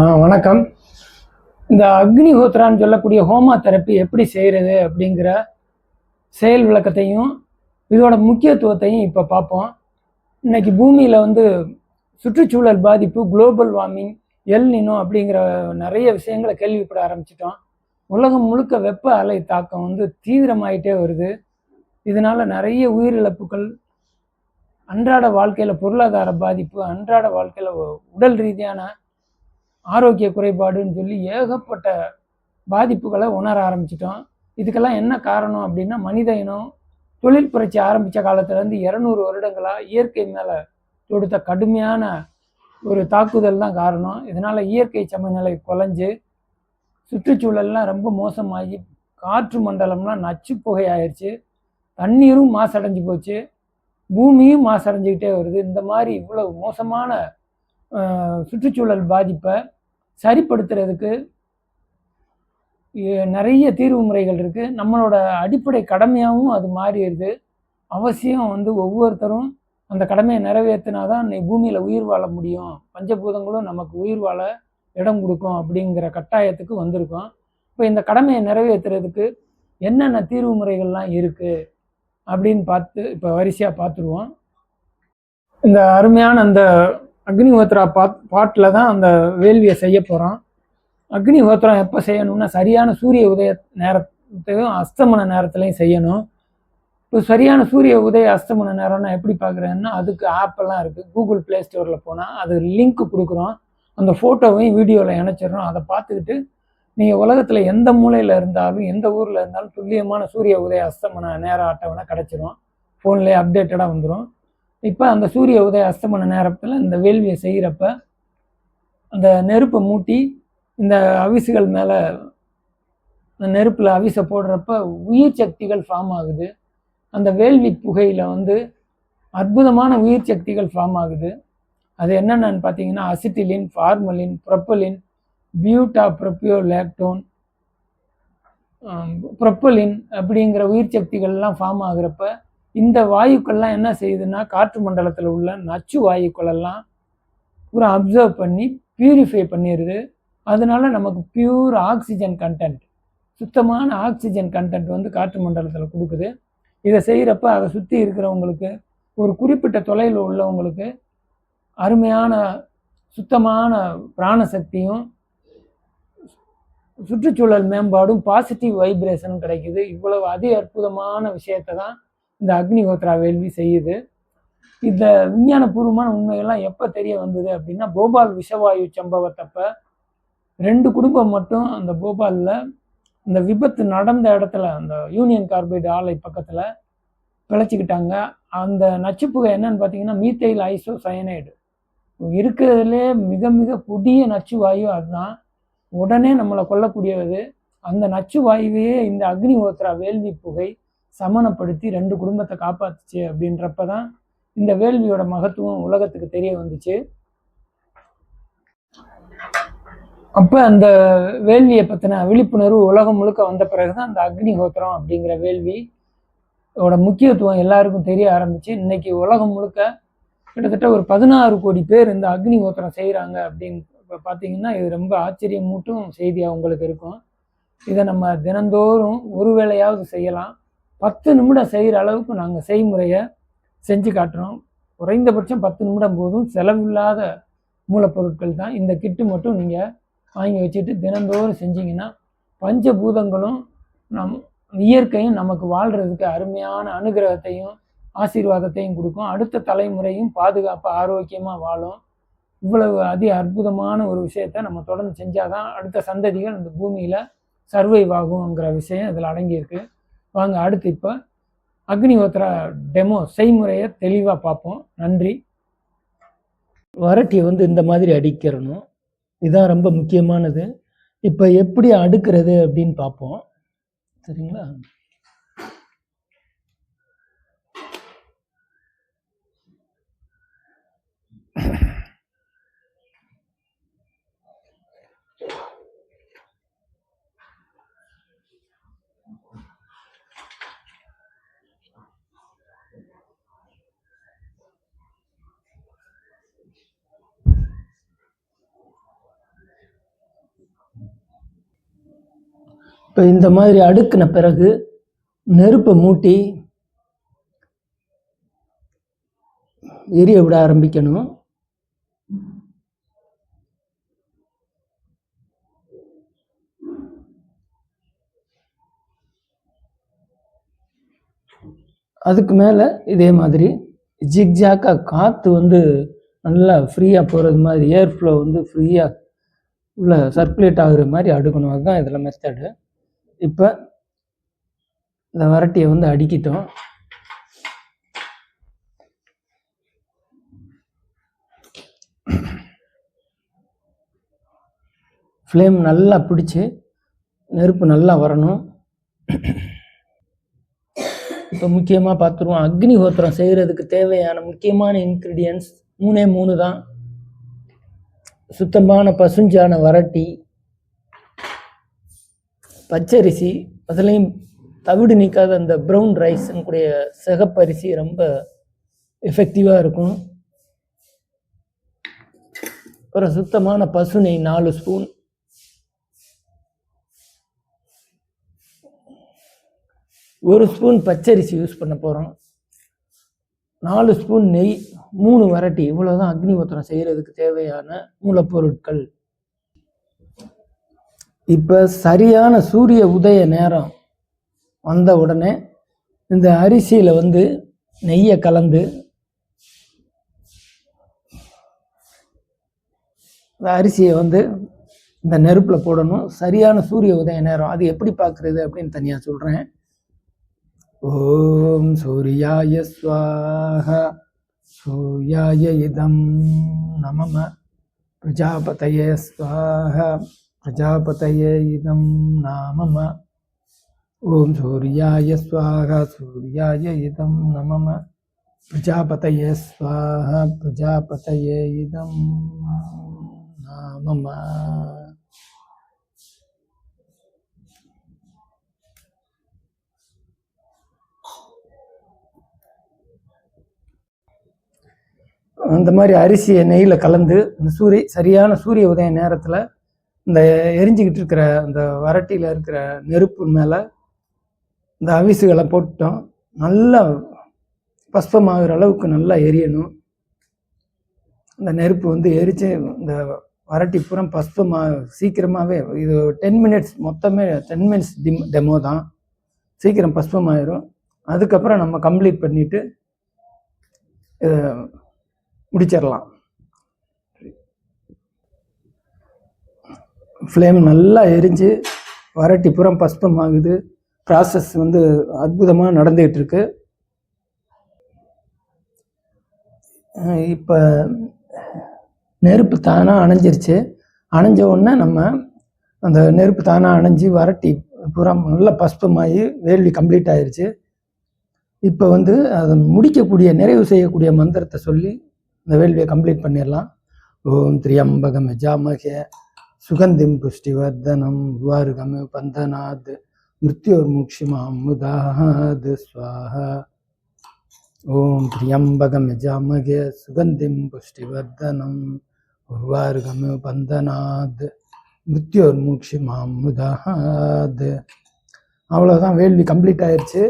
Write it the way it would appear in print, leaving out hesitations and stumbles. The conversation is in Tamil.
வணக்கம். இந்த அக்னிஹோத்ரான்னு சொல்லக்கூடிய ஹோமா தெரப்பி எப்படி செய்கிறது அப்படிங்கிற செயல் விளக்கத்தையும் இதோட முக்கியத்துவத்தையும் இப்போ பார்ப்போம். இன்னைக்கு பூமியில் சுற்றுச்சூழல் பாதிப்பு, குளோபல் வார்மிங், எல் நினோ அப்படிங்கிற நிறைய விஷயங்களை கேள்விப்பட ஆரம்பிச்சிட்டோம். உலகம் முழுக்க வெப்ப அலை தாக்கம் தீவிரமாயிட்டே வருது. இதனால நிறைய உயிரிழப்புகள், அன்றாட வாழ்க்கையில் பொருளாதார பாதிப்பு, அன்றாட வாழ்க்கையில் உடல் ரீதியான ஆரோக்கிய குறைபாடுன்னு சொல்லி ஏகப்பட்ட பாதிப்புகளை உணர ஆரம்பிச்சிட்டோம். இதுக்கெல்லாம் என்ன காரணம் அப்படின்னா, மனித இனம் தொழில் புரட்சி ஆரம்பித்த காலத்துலேருந்து 200 வருடங்களாக இயற்கை மேலே தொடுத்த கடுமையான ஒரு தாக்குதல் தான் காரணம். இதனால் இயற்கை சமநிலை குலைஞ்சு சுற்றுச்சூழல்லாம் ரொம்ப மோசமாகி காற்று மண்டலம்லாம் நச்சு புகை ஆயிடுச்சு. தண்ணீரும் மாசடைஞ்சு போச்சு, பூமியும் மாசடைஞ்சிக்கிட்டே வருது. இந்த மாதிரி இவ்வளவு மோசமான சுற்றுச்சூழல் பாதிப்பை சரிப்படுத்துறதுக்கு நிறைய தீர்வு முறைகள் இருக்குது. நம்மளோட அடிப்படை கடமையாகவும் அது மாறிடுது. அவசியம் ஒவ்வொருத்தரும் அந்த கடமையை நிறைவேற்றினா தான் பூமியில் உயிர் வாழ முடியும், பஞ்சபூதங்களும் நமக்கு உயிர் வாழ இடம் கொடுக்கும் அப்படிங்கிற கட்டாயத்துக்கு வந்திருக்கோம். இப்போ இந்த கடமையை நிறைவேற்றுறதுக்கு என்னென்ன தீர்வு முறைகள்லாம் இருக்குது அப்படின்னு இப்போ வரிசையாக பார்த்துருவோம். இந்த அருமையான அந்த அக்னிஹோத்ரா பாட்டில் தான் அந்த வேள்வியை செய்ய போகிறோம். அக்னிஹோத்திரம் எப்போ செய்யணும்னா, சரியான சூரிய உதய நேரத்தையும் அஸ்தமன நேரத்துலையும் செய்யணும். இப்போ சரியான சூரிய உதய அஸ்தமன நேரம்னா எப்படி பார்க்குறேன்னா, அதுக்கு ஆப்பெல்லாம் இருக்குது. கூகுள் ப்ளே ஸ்டோரில் போனால் அது லிங்க் கொடுக்குறோம். அந்த ஃபோட்டோவையும் வீடியோவில் இணைச்சிடுறோம். அதை பார்த்துக்கிட்டு நீங்கள் உலகத்தில் எந்த மூலையில் இருந்தாலும், எந்த ஊரில் இருந்தாலும் துல்லியமான சூரிய உதய அஸ்தமன நேர அட்டவணை கிடச்சிரும். ஃபோன்லேயே அப்டேட்டடாக வந்துடும். இப்போ அந்த சூரிய உதய அஸ்தமன நேரத்தில் இந்த வேள்வியை செய்கிறப்ப அந்த நெருப்பை மூட்டி இந்த அவிசுகள் மேலே அந்த நெருப்பில் அவிசை போடுறப்ப உயிர் சக்திகள் ஃபார்ம் ஆகுது. அந்த வேள்வி புகையில் அற்புதமான உயிர் சக்திகள் ஃபார்ம் ஆகுது. அது என்னென்னு பார்த்தீங்கன்னா, அசிட்டிலின், ஃபார்மலின், ப்ரொப்பலின், பியூட்டா ப்ரொப்பியோ லேக்டோன், ப்ரொப்பலின் அப்படிங்கிற உயிர் சக்திகள்லாம் ஃபார்ம் ஆகுறப்ப இந்த வாயுக்கள்லாம் என்ன செய்யுதுன்னா, காற்று மண்டலத்தில் உள்ள நச்சு வாயுக்களெல்லாம் பூரா அப்சர்வ் பண்ணி பியூரிஃபை பண்ணிடுது. அதனால நமக்கு பியூர் ஆக்சிஜன் கண்டென்ட், சுத்தமான ஆக்சிஜன் கண்டென்ட் காற்று மண்டலத்தில் கொடுக்குது. இதை செய்கிறப்ப அதை சுற்றி இருக்கிறவங்களுக்கு, ஒரு குறிப்பிட்ட தொலைவில் உள்ளவங்களுக்கு அருமையான சுத்தமான பிராணசக்தியும் சுற்றுச்சூழல் மேம்பாடும் பாசிட்டிவ் வைப்ரேஷனும் கிடைக்குது. இவ்வளவு அதி அற்புதமான விஷயத்தை தான் இந்த அக்னிஹோத்ரா வேள்வி செய்யுது. இந்த விஞ்ஞானபூர்வமான உண்மைகள்லாம் எப்போ தெரிய வந்தது அப்படின்னா, போபால் விஷவாயு சம்பவத்தப்ப 2 குடும்பம் மட்டும் அந்த போபாலில் அந்த விபத்து நடந்த இடத்துல, அந்த யூனியன் கார்பைடு ஆலை பக்கத்தில் பிழைச்சிக்கிட்டாங்க. அந்த நச்சுப்புகை என்னன்னு பார்த்தீங்கன்னா, மீத்தைல் ஐசோசயனைடு. இருக்கிறதுலே மிக மிக புதிய நச்சு வாயு அதுதான். உடனே நம்மளை கொல்லக்கூடியது. அந்த நச்சு வாயுவையே இந்த அக்னிஹோத்ரா வேள்வி புகை சமனப்படுத்தி 2 குடும்பத்தை காப்பாத்துச்சு. அப்படின்றப்ப தான் இந்த வேள்வியோட மகத்துவம் உலகத்துக்கு தெரிய வந்துச்சு. அப்போ அந்த வேள்வியை பற்றின விழிப்புணர்வு உலகம் முழுக்க வந்த பிறகுதான் அந்த அக்னிஹோத்திரம் அப்படிங்கிற வேள்வியோட முக்கியத்துவம் எல்லாருக்கும் தெரிய ஆரம்பிச்சு. இன்னைக்கு உலகம் முழுக்க கிட்டத்தட்ட ஒரு 16 கோடி பேர் இந்த அக்னிஹோத்திரம் செய்கிறாங்க அப்படின்னு இப்போ பார்த்தீங்கன்னா, இது ரொம்ப ஆச்சரியமூட்டும் செய்தியாக உங்களுக்கு இருக்கும். இதை நம்ம தினந்தோறும் ஒரு வேளையாவது செய்யலாம். 10 நிமிடம் செய்கிற அளவுக்கு நாங்கள் செய்முறையை செஞ்சு காட்டுறோம். குறைந்தபட்சம் 10 நிமிடம் போதும். செலவில்லாத மூலப்பொருட்கள் தான். இந்த கிட்டு மட்டும் நீங்கள் வாங்கி வச்சுட்டு தினந்தோறும் செஞ்சிங்கன்னா, பஞ்சபூதங்களும் இயற்கையும் நமக்கு வாழ்கிறதுக்கு அருமையான அனுகிரகத்தையும் ஆசீர்வாதத்தையும் கொடுக்கும். அடுத்த தலைமுறையும் பாதுகாப்பாக ஆரோக்கியமாக வாழும். இவ்வளவு அதி அற்புதமான ஒரு விஷயத்தை நம்ம தொடர்ந்து செஞ்சாதான் அடுத்த சந்ததிகள் இந்த பூமியில் சர்வைவ் ஆகுங்கிற விஷயம் இதில் அடங்கியிருக்கு. வாங்க அடுத்து இப்போ அக்னிஹோத்ரா டெமோ செய்முறையை தெளிவாக பார்ப்போம். நன்றி. வரட்டியை இந்த மாதிரி அடிக்கிறணும். இதுதான் ரொம்ப முக்கியமானது. இப்போ எப்படி அடுக்கிறது அப்படின்னு பார்ப்போம். சரிங்களா? இப்போ இந்த மாதிரி அடுக்கின பிறகு நெருப்பை மூட்டி எரிய விட ஆரம்பிக்கணும். அதுக்கு மேலே இதே மாதிரி ஜிக்ஜாக்காக காற்று வந்து நல்லா ஃப்ரீயாக போகிறது மாதிரி, ஏர் ஃப்ளோ வந்து ஃப்ரீயாக உள்ள சர்க்குலேட் ஆகுற மாதிரி அடுக்கணும். அதுதான் இதில் மெத்தடு. இப்போ இந்த வரட்டியை வந்து அடிக்கிட்டோம். ஃப்ளேம் நல்லா பிடிச்சி நெருப்பு நல்லா வரணும். இப்போ முக்கியமாக பார்த்துருவோம், அக்னிஹோத்திரம் செய்கிறதுக்கு தேவையான முக்கியமான இன்க்ரீடியன்ட்ஸ் 3 தான். சுத்தமான பசுஞ்சான வரட்டி, பச்சரிசி, அதுலேயும் தவிடு நீக்காத அந்த ப்ரௌன் ரைஸ்னுடைய சிகப்பரிசி ரொம்ப எஃபெக்டிவாக இருக்கும். ஒரு சுத்தமான பசுநெய் 4 ஸ்பூன், ஒரு ஸ்பூன் பச்சரிசி யூஸ் பண்ண போகிறோம், 4 ஸ்பூன் நெய், 3 வரட்டி. இவ்வளோதான் அக்னிஹோத்திரம் செய்கிறதுக்கு தேவையான மூலப்பொருட்கள். இப்போ சரியான சூரிய உதய நேரம் வந்த உடனே இந்த அரிசியில் வந்து நெய்யை கலந்து இந்த அரிசியை வந்து இந்த நெருப்பில் போடணும். சரியான சூரிய உதய நேரம் அது எப்படி பார்க்குறது அப்படின்னு தனியாக சொல்கிறேன். ஓம் சூர்யாய ஸ்வாஹா சூர்யாய இதம் நமம பிரஜாபதயே ஸ்வாஹா பிரஜாபதயே இதம் நமம. ஓம் சூர்யாய ஸ்வாஹா சூர்யாய இதம் நமம பிரஜாபதயே ஸ்வாஹா பிரஜாபதயே இதம் நமம. அந்த மாதிரி அரிசியை நெய்யில் கலந்து இந்த சரியான சூரிய உதய நேரத்தில் இந்த எரிஞ்சிக்கிட்டு இருக்கிற அந்த வரட்டியில் இருக்கிற நெருப்பு மேலே இந்த அவிசுகளை போட்டோம். நல்லா பஸ்பமாகிற அளவுக்கு நல்லா எரியணும். இந்த நெருப்பு வந்து எரித்து இந்த வரட்டி பூரா பஸ்பமாக சீக்கிரமாகவே, இது 10 மினிட்ஸ், மொத்தமே 10 மினிட்ஸ் டெமோ தான், சீக்கிரம் பஸ்பமாயிரும். அதுக்கப்புறம் நம்ம கம்ப்ளீட் பண்ணிவிட்டு முடிச்சிடலாம். ஃப்ளேம் நல்லா எரிஞ்சு வரட்டி பூரா பஸ்பம் ஆகுது. ப்ராசஸ் வந்து அற்புதமாக நடந்துகிட்டு இருக்கு. இப்போ நெருப்பு தானாக அணைஞ்சிருச்சு. அணைஞ்ச உடனே நம்ம அந்த நெருப்பு தானாக அணைஞ்சி வரட்டி பூரா நல்லா பஸ்பமாகி வேள்வி கம்ப்ளீட் ஆயிடுச்சு. இப்போ வந்து அதை முடிக்கக்கூடிய, நிறைவு செய்யக்கூடிய மந்திரத்தை சொல்லி இந்த வேள்வியை கம்ப்ளீட் பண்ணிடலாம். ஓம் திரியம்பகம் யஜாமஹே சுகந்திம் புஷ்டிவர்தனம் துவாருகம் பந்தனாத் மிருத்யோர்முக்ஷிமாமுதாத் ஸ்வாஹா. ஓம் திரியம்பகம் யஜாமஹே சுகந்திம் புஷ்டிவர்தனம் உர்வாருகம் பந்தனாத் மிருத்யோர்முக்ஷிமாமுதாத். அவ்வளோதான், வேள்வி கம்ப்ளீட் ஆயிடுச்சு.